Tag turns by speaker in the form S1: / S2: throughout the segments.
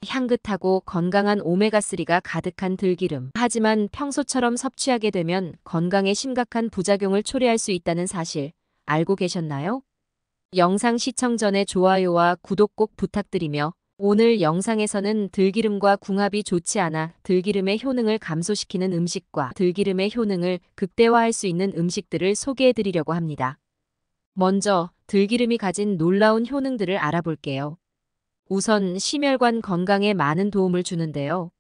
S1: 향긋하고 건강한 오메가3가 가득한 들기름. 하지만 평소처럼 섭취하게 되면 건강에 심각한 부작용을 초래할 수 있다는 사실 알고 계셨나요? 영상 시청 전에 좋아요와 구독 꼭 부탁드리며 오늘 영상에서는 들기름과 궁합이 좋지 않아 들기름의 효능을 감소시키는 음식과 들기름의 효능을 극대화할 수 있는 음식들을 소개해드리려고 합니다. 먼저 들기름이 가진 놀라운 효능들을 알아볼게요. 우선 심혈관 건강에 많은 도움을 주는데요.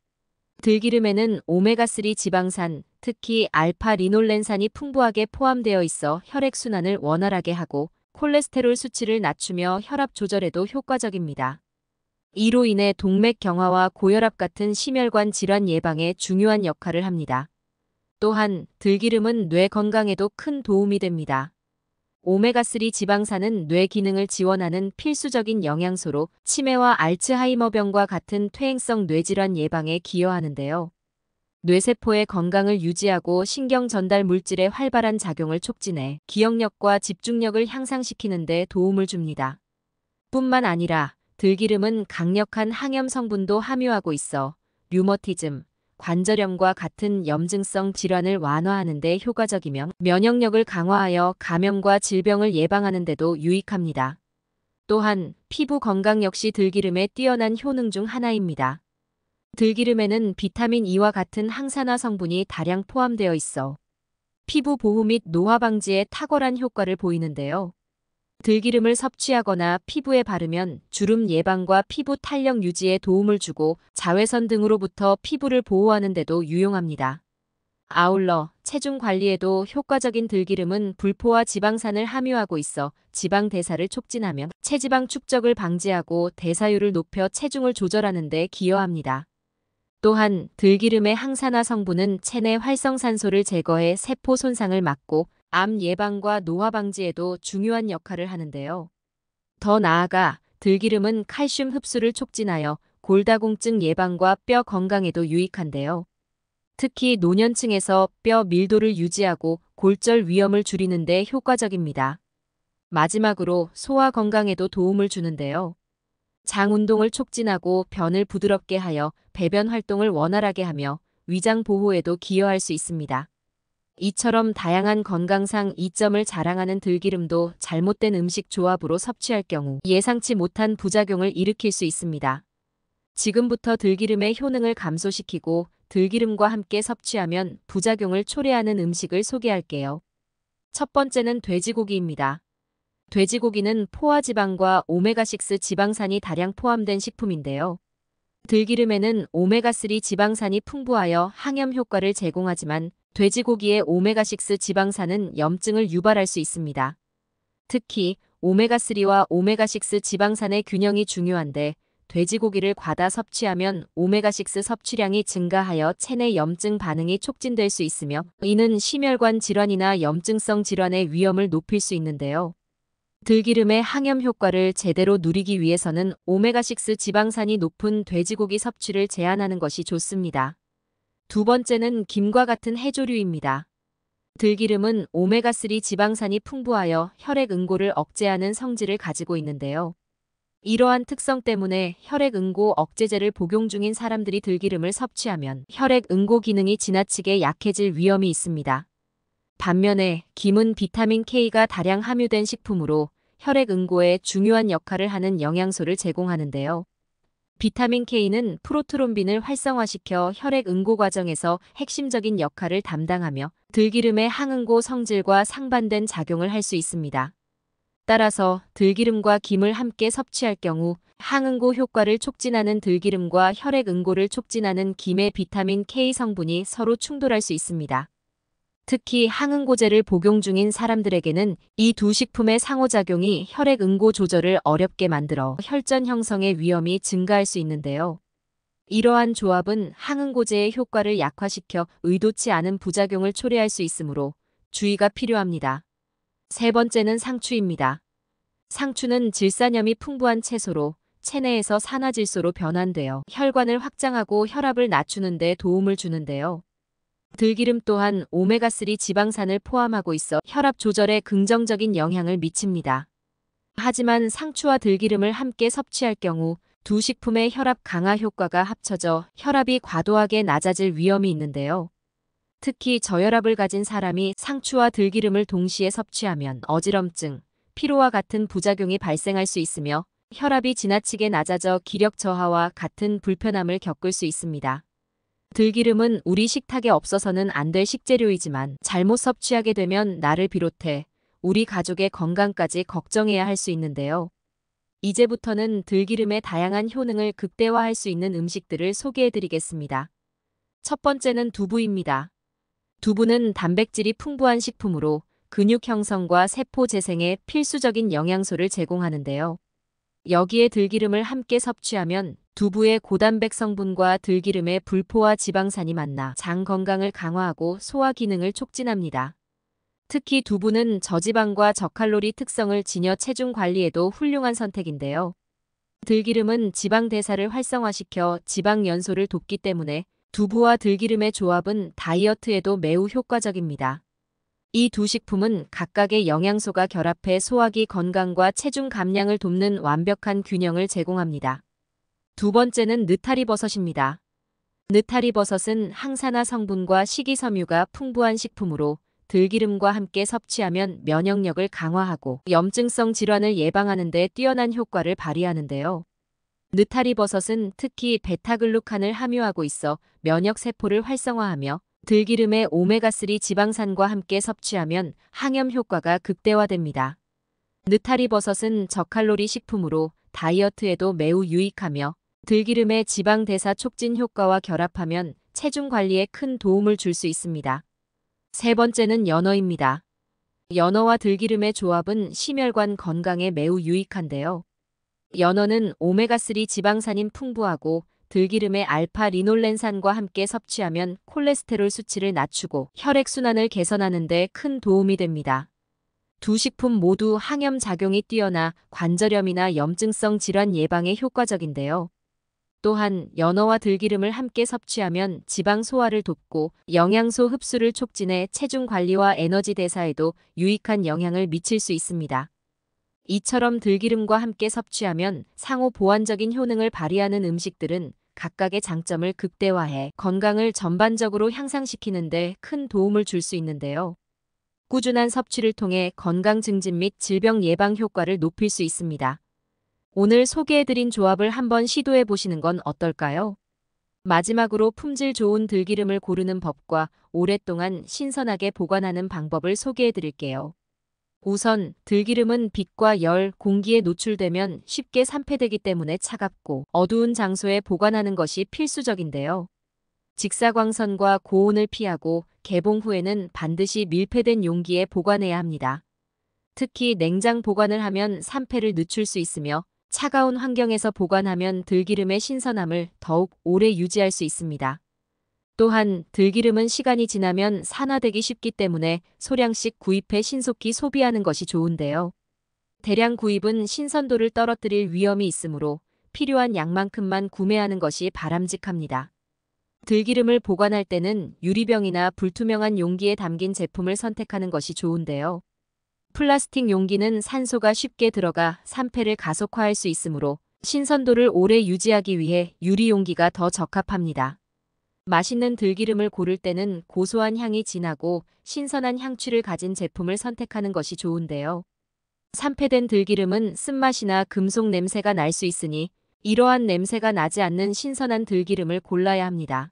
S1: 들기름에는 오메가3 지방산, 특히 알파-리놀렌산이 풍부하게 포함되어 있어 혈액순환을 원활하게 하고 콜레스테롤 수치를 낮추며 혈압 조절에도 효과적입니다. 이로 인해 동맥 경화와 고혈압 같은 심혈관 질환 예방에 중요한 역할을 합니다. 또한 들기름은 뇌 건강에도 큰 도움이 됩니다. 오메가3 지방산은 뇌 기능을 지원하는 필수적인 영양소로 치매와 알츠하이머병과 같은 퇴행성 뇌질환 예방에 기여하는데요. 뇌세포의 건강을 유지하고 신경 전달 물질의 활발한 작용을 촉진해 기억력과 집중력을 향상시키는 데 도움을 줍니다. 뿐만 아니라 들기름은 강력한 항염 성분도 함유하고 있어 류머티즘, 관절염과 같은 염증성 질환을 완화하는 데 효과적이며 면역력을 강화하여 감염과 질병을 예방하는 데도 유익합니다. 또한 피부 건강 역시 들기름의 뛰어난 효능 중 하나입니다. 들기름에는 비타민 E와 같은 항산화 성분이 다량 포함되어 있어 피부 보호 및 노화 방지에 탁월한 효과를 보이는데요. 들기름을 섭취하거나 피부에 바르면 주름 예방과 피부 탄력 유지에 도움을 주고 자외선 등으로부터 피부를 보호하는 데도 유용합니다. 아울러 체중 관리에도 효과적인 들기름은 불포화 지방산을 함유하고 있어 지방 대사를 촉진하며 체지방 축적을 방지하고 대사율을 높여 체중을 조절하는 데 기여합니다. 또한 들기름의 항산화 성분은 체내 활성산소를 제거해 세포 손상을 막고 암 예방과 노화 방지에도 중요한 역할을 하는데요. 더 나아가 들기름은 칼슘 흡수를 촉진하여 골다공증 예방과 뼈 건강에도 유익한데요. 특히 노년층에서 뼈 밀도를 유지하고 골절 위험을 줄이는 데 효과적입니다. 마지막으로 소화 건강에도 도움을 주는데요. 장 운동을 촉진하고 변을 부드럽게 하여 배변 활동을 원활하게 하며 위장 보호에도 기여할 수 있습니다. 이처럼 다양한 건강상 이점을 자랑하는 들기름도 잘못된 음식 조합으로 섭취할 경우 예상치 못한 부작용을 일으킬 수 있습니다. 지금부터 들기름의 효능을 감소시키고 들기름과 함께 섭취하면 부작용을 초래하는 음식을 소개할게요. 첫 번째는 돼지고기입니다. 돼지고기는 포화지방과 오메가6 지방산이 다량 포함된 식품인데요. 들기름에는 오메가3 지방산이 풍부하여 항염 효과를 제공하지만 돼지고기의 오메가6 지방산은 염증을 유발할 수 있습니다. 특히 오메가3와 오메가6 지방산의 균형이 중요한데 돼지고기를 과다 섭취하면 오메가6 섭취량이 증가하여 체내 염증 반응이 촉진될 수 있으며 이는 심혈관 질환이나 염증성 질환의 위험을 높일 수 있는데요. 들기름의 항염 효과를 제대로 누리기 위해서는 오메가6 지방산이 높은 돼지고기 섭취를 제한하는 것이 좋습니다. 두 번째는 김과 같은 해조류입니다. 들기름은 오메가3 지방산이 풍부하여 혈액 응고를 억제하는 성질을 가지고 있는데요. 이러한 특성 때문에 혈액 응고 억제제를 복용 중인 사람들이 들기름을 섭취하면 혈액 응고 기능이 지나치게 약해질 위험이 있습니다. 반면에 김은 비타민 K가 다량 함유된 식품으로 혈액 응고에 중요한 역할을 하는 영양소를 제공하는데요. 비타민 K는 프로트롬빈을 활성화시켜 혈액 응고 과정에서 핵심적인 역할을 담당하며 들기름의 항응고 성질과 상반된 작용을 할 수 있습니다. 따라서 들기름과 김을 함께 섭취할 경우 항응고 효과를 촉진하는 들기름과 혈액 응고를 촉진하는 김의 비타민 K 성분이 서로 충돌할 수 있습니다. 특히 항응고제를 복용 중인 사람들에게는 이 두 식품의 상호작용이 혈액 응고 조절을 어렵게 만들어 혈전 형성의 위험이 증가할 수 있는데요. 이러한 조합은 항응고제의 효과를 약화시켜 의도치 않은 부작용을 초래할 수 있으므로 주의가 필요합니다. 세 번째는 상추입니다. 상추는 질산염이 풍부한 채소로 체내에서 산화질소로 변환되어 혈관을 확장하고 혈압을 낮추는 데 도움을 주는데요. 들기름 또한 오메가3 지방산을 포함하고 있어 혈압 조절에 긍정적인 영향을 미칩니다. 하지만 상추와 들기름을 함께 섭취할 경우 두 식품의 혈압 강화 효과가 합쳐져 혈압이 과도하게 낮아질 위험이 있는데요. 특히 저혈압을 가진 사람이 상추와 들기름을 동시에 섭취하면 어지럼증, 피로와 같은 부작용이 발생할 수 있으며 혈압이 지나치게 낮아져 기력 저하와 같은 불편함을 겪을 수 있습니다. 들기름은 우리 식탁에 없어서는 안 될 식재료이지만 잘못 섭취하게 되면 나를 비롯해 우리 가족의 건강까지 걱정해야 할 수 있는데요. 이제부터는 들기름의 다양한 효능을 극대화할 수 있는 음식들을 소개해드리겠습니다. 첫 번째는 두부입니다. 두부는 단백질이 풍부한 식품으로 근육 형성과 세포 재생에 필수적인 영양소를 제공하는데요. 여기에 들기름을 함께 섭취하면 두부의 고단백 성분과 들기름의 불포화 지방산이 만나 장 건강을 강화하고 소화 기능을 촉진합니다. 특히 두부는 저지방과 저칼로리 특성을 지녀 체중 관리에도 훌륭한 선택인데요. 들기름은 지방 대사를 활성화시켜 지방 연소를 돕기 때문에 두부와 들기름의 조합은 다이어트에도 매우 효과적입니다. 이 두 식품은 각각의 영양소가 결합해 소화기 건강과 체중 감량을 돕는 완벽한 균형을 제공합니다. 두 번째는 느타리버섯입니다. 느타리버섯은 항산화 성분과 식이섬유가 풍부한 식품으로 들기름과 함께 섭취하면 면역력을 강화하고 염증성 질환을 예방하는 데 뛰어난 효과를 발휘하는데요. 느타리버섯은 특히 베타글루칸을 함유하고 있어 면역세포를 활성화하며 들기름의 오메가3 지방산과 함께 섭취하면 항염 효과가 극대화됩니다. 느타리버섯은 저칼로리 식품으로 다이어트에도 매우 유익하며 들기름의 지방 대사 촉진 효과와 결합하면 체중 관리에 큰 도움을 줄 수 있습니다. 세 번째는 연어입니다. 연어와 들기름의 조합은 심혈관 건강에 매우 유익한데요. 연어는 오메가3 지방산이 풍부하고 들기름의 알파 리놀렌산과 함께 섭취하면 콜레스테롤 수치를 낮추고 혈액순환을 개선하는 데 큰 도움이 됩니다. 두 식품 모두 항염 작용이 뛰어나 관절염이나 염증성 질환 예방에 효과적인데요. 또한 연어와 들기름을 함께 섭취하면 지방 소화를 돕고 영양소 흡수를 촉진해 체중 관리와 에너지 대사에도 유익한 영향을 미칠 수 있습니다. 이처럼 들기름과 함께 섭취하면 상호 보완적인 효능을 발휘하는 음식들은 각각의 장점을 극대화해 건강을 전반적으로 향상시키는 데 큰 도움을 줄 수 있는데요. 꾸준한 섭취를 통해 건강 증진 및 질병 예방 효과를 높일 수 있습니다. 오늘 소개해드린 조합을 한번 시도해 보시는 건 어떨까요? 마지막으로 품질 좋은 들기름을 고르는 법과 오랫동안 신선하게 보관하는 방법을 소개해드릴게요. 우선 들기름은 빛과 열, 공기에 노출되면 쉽게 산패되기 때문에 차갑고 어두운 장소에 보관하는 것이 필수적인데요. 직사광선과 고온을 피하고 개봉 후에는 반드시 밀폐된 용기에 보관해야 합니다. 특히 냉장 보관을 하면 산패를 늦출 수 있으며 차가운 환경에서 보관하면 들기름의 신선함을 더욱 오래 유지할 수 있습니다. 또한 들기름은 시간이 지나면 산화되기 쉽기 때문에 소량씩 구입해 신속히 소비하는 것이 좋은데요. 대량 구입은 신선도를 떨어뜨릴 위험이 있으므로 필요한 양만큼만 구매하는 것이 바람직합니다. 들기름을 보관할 때는 유리병이나 불투명한 용기에 담긴 제품을 선택하는 것이 좋은데요. 플라스틱 용기는 산소가 쉽게 들어가 산패를 가속화할 수 있으므로 신선도를 오래 유지하기 위해 유리 용기가 더 적합합니다. 맛있는 들기름을 고를 때는 고소한 향이 진하고 신선한 향취를 가진 제품을 선택하는 것이 좋은데요. 산패된 들기름은 쓴맛이나 금속 냄새가 날 수 있으니 이러한 냄새가 나지 않는 신선한 들기름을 골라야 합니다.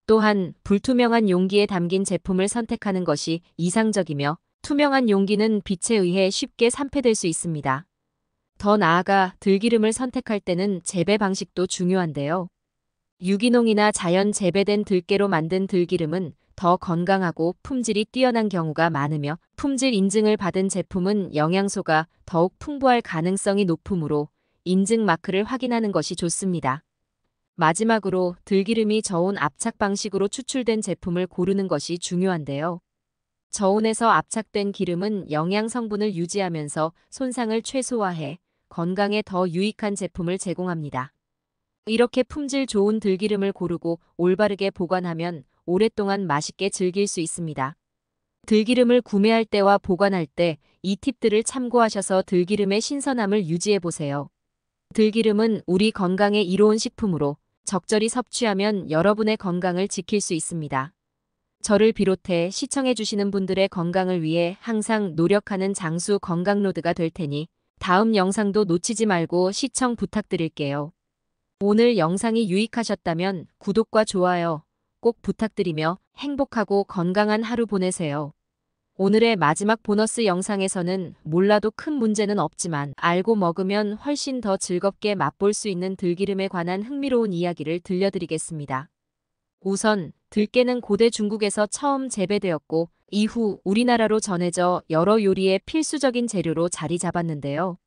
S1: 또한 불투명한 용기에 담긴 제품을 선택하는 것이 이상적이며 투명한 용기는 빛에 의해 쉽게 산패될 수 있습니다. 더 나아가 들기름을 선택할 때는 재배 방식도 중요한데요. 유기농이나 자연 재배된 들깨로 만든 들기름은 더 건강하고 품질이 뛰어난 경우가 많으며 품질 인증을 받은 제품은 영양소가 더욱 풍부할 가능성이 높으므로 인증 마크를 확인하는 것이 좋습니다. 마지막으로 들기름이 저온 압착 방식으로 추출된 제품을 고르는 것이 중요한데요. 저온에서 압착된 기름은 영양 성분을 유지하면서 손상을 최소화해 건강에 더 유익한 제품을 제공합니다. 이렇게 품질 좋은 들기름을 고르고 올바르게 보관하면 오랫동안 맛있게 즐길 수 있습니다. 들기름을 구매할 때와 보관할 때 이 팁들을 참고하셔서 들기름의 신선함을 유지해 보세요. 들기름은 우리 건강에 이로운 식품으로 적절히 섭취하면 여러분의 건강을 지킬 수 있습니다. 저를 비롯해 시청해주시는 분들의 건강을 위해 항상 노력하는 장수 건강로드가 될 테니 다음 영상도 놓치지 말고 시청 부탁드릴게요. 오늘 영상이 유익하셨다면 구독과 좋아요 꼭 부탁드리며 행복하고 건강한 하루 보내세요. 오늘의 마지막 보너스 영상에서는 몰라도 큰 문제는 없지만 알고 먹으면 훨씬 더 즐겁게 맛볼 수 있는 들기름에 관한 흥미로운 이야기를 들려드리겠습니다. 우선 들깨는 고대 중국에서 처음 재배되었고 이후 우리나라로 전해져 여러 요리의 필수적인 재료로 자리 잡았는데요.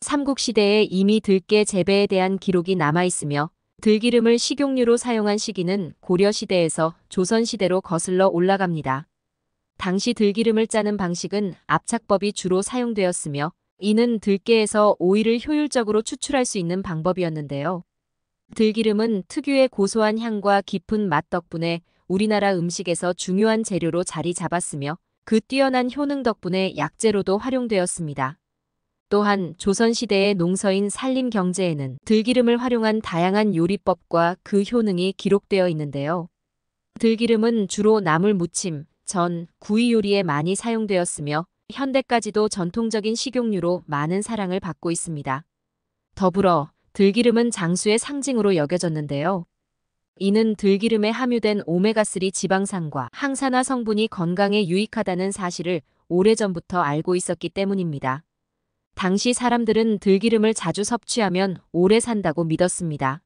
S1: 삼국시대에 이미 들깨 재배에 대한 기록이 남아있으며 들기름을 식용유로 사용한 시기는 고려시대에서 조선시대로 거슬러 올라갑니다. 당시 들기름을 짜는 방식은 압착법이 주로 사용되었으며 이는 들깨에서 오일을 효율적으로 추출할 수 있는 방법이었는데요. 들기름은 특유의 고소한 향과 깊은 맛 덕분에 우리나라 음식에서 중요한 재료로 자리 잡았으며 그 뛰어난 효능 덕분에 약재로도 활용되었습니다. 또한 조선시대의 농서인 산림경제에는 들기름을 활용한 다양한 요리법과 그 효능이 기록되어 있는데요. 들기름은 주로 나물 무침, 전, 구이 요리에 많이 사용되었으며 현대까지도 전통적인 식용유로 많은 사랑을 받고 있습니다. 더불어 들기름은 장수의 상징으로 여겨졌는데요. 이는 들기름에 함유된 오메가3 지방산과 항산화 성분이 건강에 유익하다는 사실을 오래전부터 알고 있었기 때문입니다. 당시 사람들은 들기름을 자주 섭취하면 오래 산다고 믿었습니다.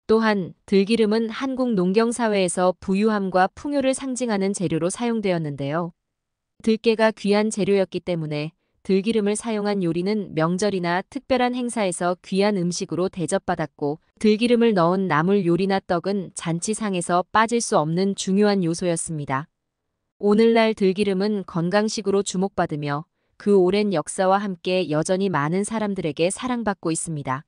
S1: 또한 들기름은 한국 농경사회에서 부유함과 풍요를 상징하는 재료로 사용되었는데요. 들깨가 귀한 재료였기 때문에 들기름을 사용한 요리는 명절이나 특별한 행사에서 귀한 음식으로 대접받았고 들기름을 넣은 나물 요리나 떡은 잔치상에서 빠질 수 없는 중요한 요소였습니다. 오늘날 들기름은 건강식으로 주목받으며 그 오랜 역사와 함께 여전히 많은 사람들에게 사랑받고 있습니다.